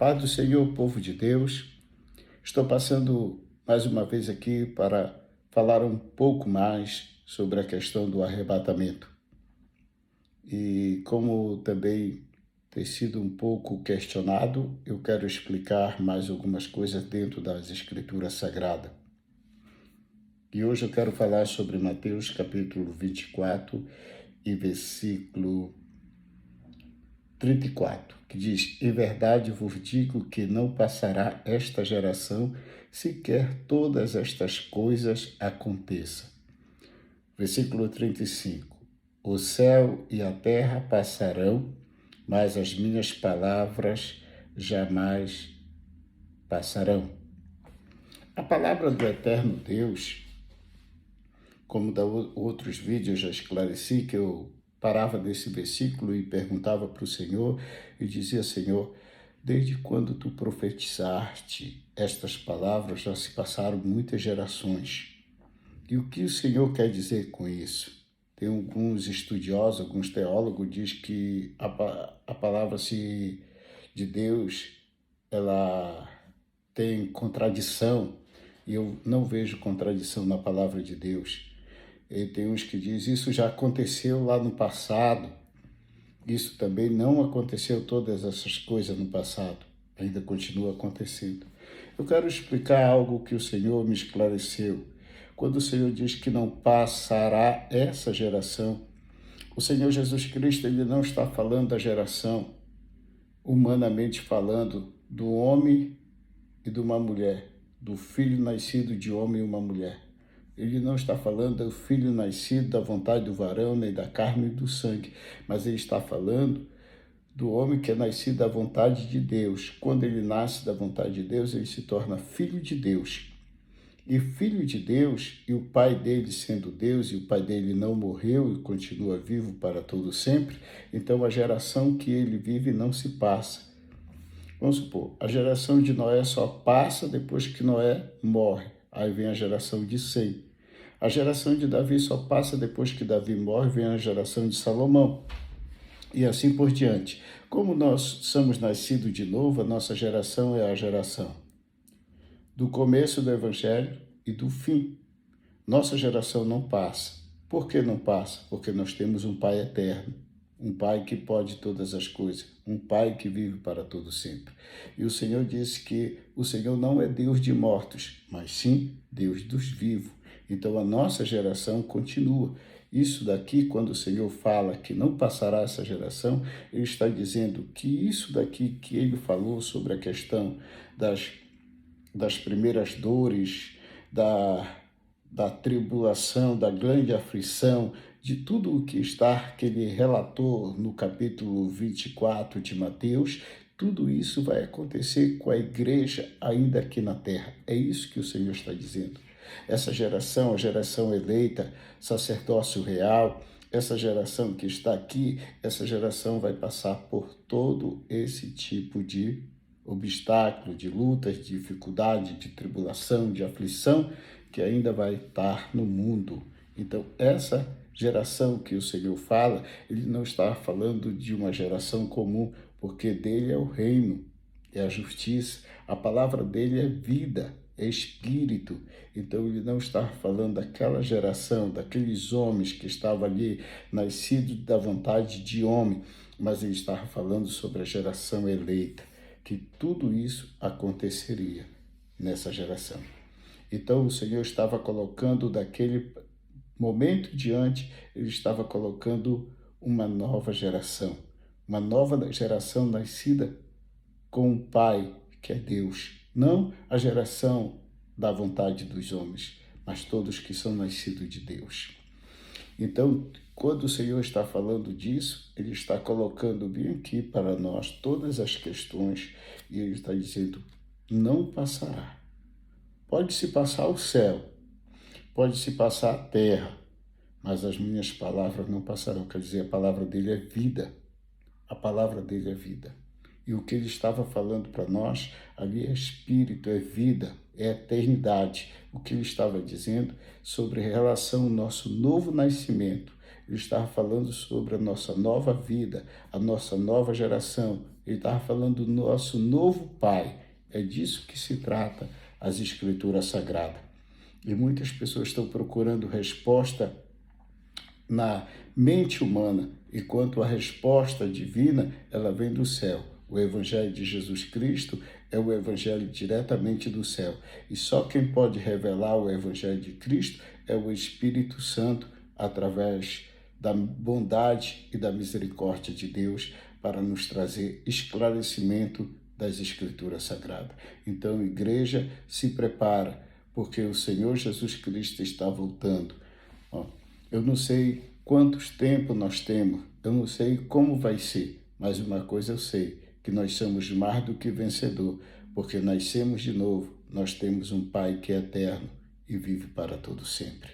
paz do Senhor, povo de Deus. Estou passando mais uma vez aqui para falar um pouco mais sobre a questão do arrebatamento. E como também tem sido um pouco questionado, eu quero explicar mais algumas coisas dentro das Escrituras Sagradas. E hoje eu quero falar sobre Mateus capítulo 24 e versículo 34, que diz: Em verdade vos digo que não passará esta geração sequer todas estas coisas aconteçam. Versículo 35. O céu e a terra passarão, mas as minhas palavras jamais passarão. A palavra do eterno Deus, como da outros vídeos já esclareci, que eu parava nesse versículo e perguntava para o Senhor e dizia: Senhor, desde quando tu profetizaste estas palavras, já se passaram muitas gerações. E o que o Senhor quer dizer com isso? Tem alguns estudiosos, alguns teólogos, diz que a palavra de Deus, ela tem contradição, e eu não vejo contradição na palavra de Deus. E tem uns que dizem: isso já aconteceu lá no passado. Isso também não aconteceu, todas essas coisas no passado. Ainda continua acontecendo. Eu quero explicar algo que o Senhor me esclareceu. Quando o Senhor diz que não passará essa geração, o Senhor Jesus Cristo, ele não está falando da geração, humanamente falando, do homem e de uma mulher, do filho nascido de homem e uma mulher. Ele não está falando do filho nascido da vontade do varão, nem da carne e do sangue, mas ele está falando do homem que é nascido da vontade de Deus. Quando ele nasce da vontade de Deus, ele se torna filho de Deus. E filho de Deus, e o pai dele sendo Deus, e o pai dele não morreu e continua vivo para todo sempre, então a geração que ele vive não se passa. Vamos supor, a geração de Noé só passa depois que Noé morre. Aí vem a geração de Sem. A geração de Davi só passa depois que Davi morre, vem a geração de Salomão. E assim por diante. Como nós somos nascidos de novo, a nossa geração é a geração do começo do Evangelho e do fim. Nossa geração não passa. Por que não passa? Porque nós temos um Pai eterno, um Pai que pode todas as coisas, um Pai que vive para todo sempre. E o Senhor disse que o Senhor não é Deus de mortos, mas sim Deus dos vivos. Então a nossa geração continua. Isso daqui, quando o Senhor fala que não passará essa geração, Ele está dizendo que isso daqui que Ele falou sobre a questão das primeiras dores, da tribulação, da grande aflição, de tudo o que ele relatou no capítulo 24 de Mateus, tudo isso vai acontecer com a igreja ainda aqui na terra. É isso que o Senhor está dizendo. Essa geração, a geração eleita, sacerdócio real, essa geração que está aqui, essa geração vai passar por todo esse tipo de obstáculo, de lutas, de dificuldade, de tribulação, de aflição, que ainda vai estar no mundo. Então, essa geração que o Senhor fala, ele não está falando de uma geração comum, porque dele é o reino, é a justiça, a palavra dele é vida, é espírito. Então, ele não está falando daquela geração, daqueles homens que estavam ali, nascidos da vontade de homem, mas ele estava falando sobre a geração eleita, que tudo isso aconteceria nessa geração. Então, o Senhor estava colocando daquele momento diante, ele estava colocando uma nova geração nascida com um Pai, que é Deus. Não a geração da vontade dos homens, mas todos que são nascidos de Deus. Então, quando o Senhor está falando disso, Ele está colocando bem aqui para nós todas as questões e Ele está dizendo: não passará. Pode-se passar o céu, pode-se passar a terra, mas as minhas palavras não passarão. Quer dizer, a palavra dele é vida. A palavra dele é vida. E o que ele estava falando para nós ali é espírito, é vida, é eternidade. O que ele estava dizendo sobre a relação ao nosso novo nascimento. ele estava falando sobre a nossa nova vida, a nossa nova geração, ele estava falando do nosso novo pai. É disso que se trata as Escrituras Sagradas. E muitas pessoas estão procurando resposta na mente humana, enquanto a resposta divina, ela vem do céu. O Evangelho de Jesus Cristo é o Evangelho diretamente do céu. E só quem pode revelar o Evangelho de Cristo é o Espírito Santo, através da bondade e da misericórdia de Deus, para nos trazer esclarecimento das Escrituras Sagradas. Então, igreja, se prepara, porque o Senhor Jesus Cristo está voltando. Eu não sei quantos tempos nós temos, eu não sei como vai ser, mas uma coisa eu sei, que nós somos mais do que vencedor, porque nascemos de novo, nós temos um Pai que é eterno e vive para todo sempre.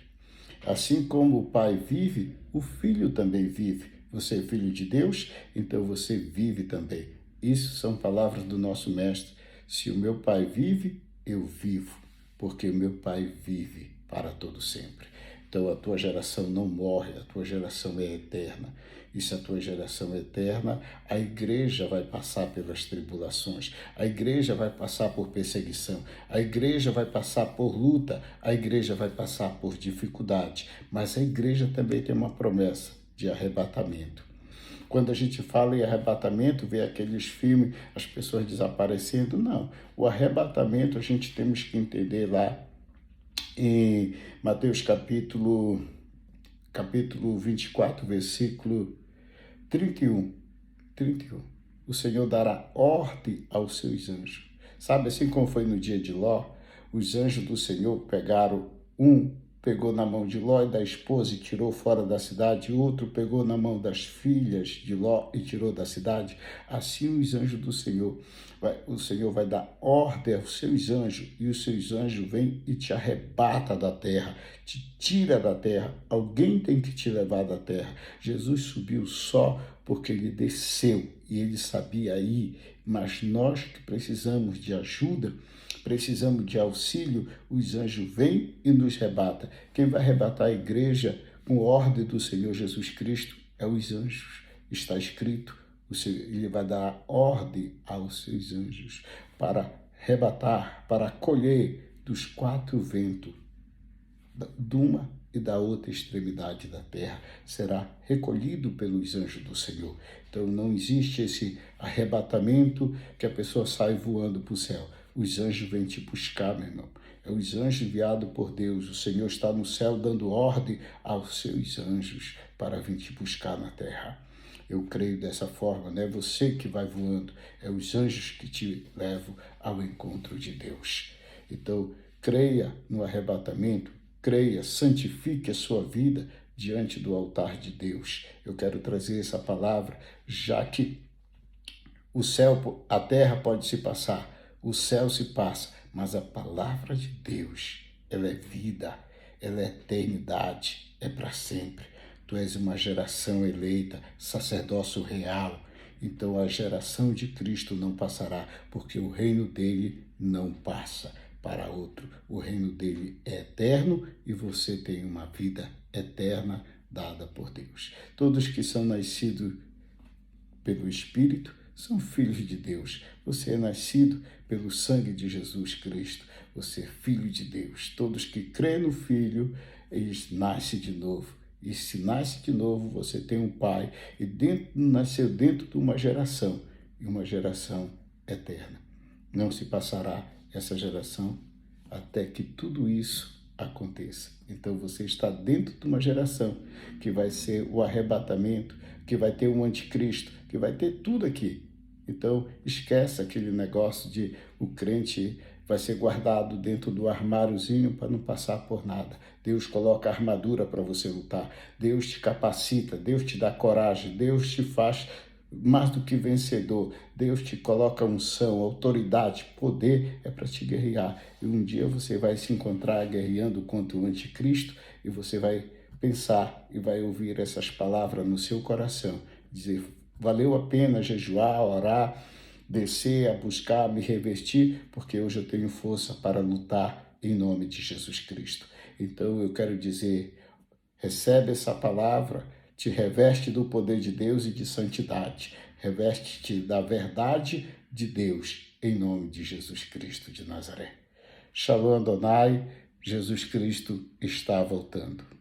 Assim como o Pai vive, o Filho também vive. Você é filho de Deus, então você vive também. Isso são palavras do nosso Mestre. Se o meu Pai vive, eu vivo, porque o meu Pai vive para todo sempre. Então a tua geração não morre, a tua geração é eterna. E se a tua geração é eterna, a igreja vai passar pelas tribulações, a igreja vai passar por perseguição, a igreja vai passar por luta, a igreja vai passar por dificuldade, mas a igreja também tem uma promessa de arrebatamento. Quando a gente fala em arrebatamento, vê aqueles filmes, as pessoas desaparecendo. Não, o arrebatamento a gente temos que entender lá em Mateus capítulo 24, versículo 31. O Senhor dará ordem aos seus anjos. Sabe, assim como foi no dia de Ló, os anjos do Senhor pegaram pegou na mão de Ló e da esposa e tirou fora da cidade, outro pegou na mão das filhas de Ló e tirou da cidade. Assim os anjos do Senhor, o Senhor vai dar ordem aos seus anjos, e os seus anjos vêm e te arrebata da terra, te tira da terra. Alguém tem que te levar da terra. Jesus subiu só porque ele desceu e ele sabia ir, mas nós que precisamos de ajuda, precisamos de auxílio, os anjos vêm e nos arrebata. Quem vai arrebatar a igreja com ordem do Senhor Jesus Cristo é os anjos. Está escrito, ele vai dar ordem aos seus anjos para arrebatar, para colher dos quatro ventos, de uma e da outra extremidade da terra, será recolhido pelos anjos do Senhor. Então não existe esse arrebatamento que a pessoa sai voando para o céu. Os anjos vêm te buscar, meu irmão. É os anjos enviados por Deus. O Senhor está no céu dando ordem aos seus anjos para vir te buscar na terra. Eu creio dessa forma, não é você que vai voando, é os anjos que te levam ao encontro de Deus. Então, creia no arrebatamento, creia, santifique a sua vida diante do altar de Deus. Eu quero trazer essa palavra, já que o céu, a terra pode se passar, o céu se passa, mas a palavra de Deus, ela é vida, ela é eternidade, é para sempre. Tu és uma geração eleita, sacerdócio real. Então a geração de Cristo não passará, porque o reino dele não passa para outro. O reino dele é eterno e você tem uma vida eterna dada por Deus. Todos que são nascidos pelo Espírito são filhos de Deus. Você é nascido pelo sangue de Jesus Cristo. Você é filho de Deus. Todos que creem no Filho, eles nascem de novo. E se nasce de novo, você tem um pai e nasceu dentro de uma geração, e uma geração eterna. Não se passará essa geração até que tudo isso aconteça. Então você está dentro de uma geração que vai ser o arrebatamento, que vai ter um anticristo, que vai ter tudo aqui. Então esquece aquele negócio de o crente vai ser guardado dentro do armáriozinho para não passar por nada. Deus coloca armadura para você lutar. Deus te capacita, Deus te dá coragem, Deus te faz mais do que vencedor. Deus te coloca unção, autoridade, poder, é para te guerrear. E um dia você vai se encontrar guerreando contra o anticristo e você vai pensar e vai ouvir essas palavras no seu coração. Dizer, valeu a pena jejuar, orar, descer a buscar, me revestir, porque hoje eu tenho força para lutar em nome de Jesus Cristo. Então eu quero dizer, recebe essa palavra, te reveste do poder de Deus e de santidade. Reveste-te da verdade de Deus, em nome de Jesus Cristo de Nazaré. Shalom Adonai, Jesus Cristo está voltando.